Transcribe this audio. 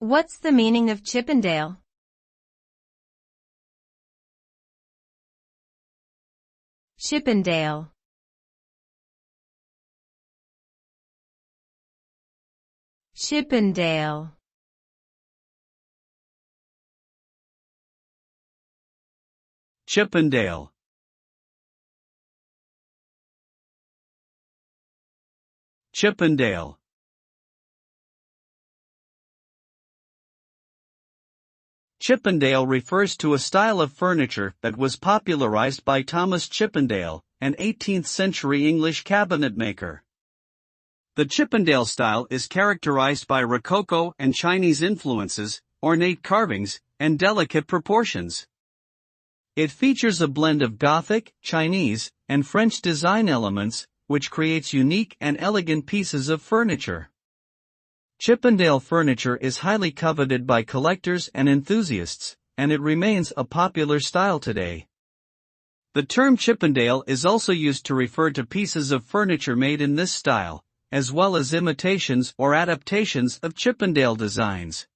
What's the meaning of Chippendale? Chippendale. Chippendale. Chippendale. Chippendale. Chippendale refers to a style of furniture that was popularized by Thomas Chippendale, an 18th-century English cabinetmaker. The Chippendale style is characterized by Rococo and Chinese influences, ornate carvings, and delicate proportions. It features a blend of Gothic, Chinese, and French design elements, which creates unique and elegant pieces of furniture. Chippendale furniture is highly coveted by collectors and enthusiasts, and it remains a popular style today. The term Chippendale is also used to refer to pieces of furniture made in this style, as well as imitations or adaptations of Chippendale designs.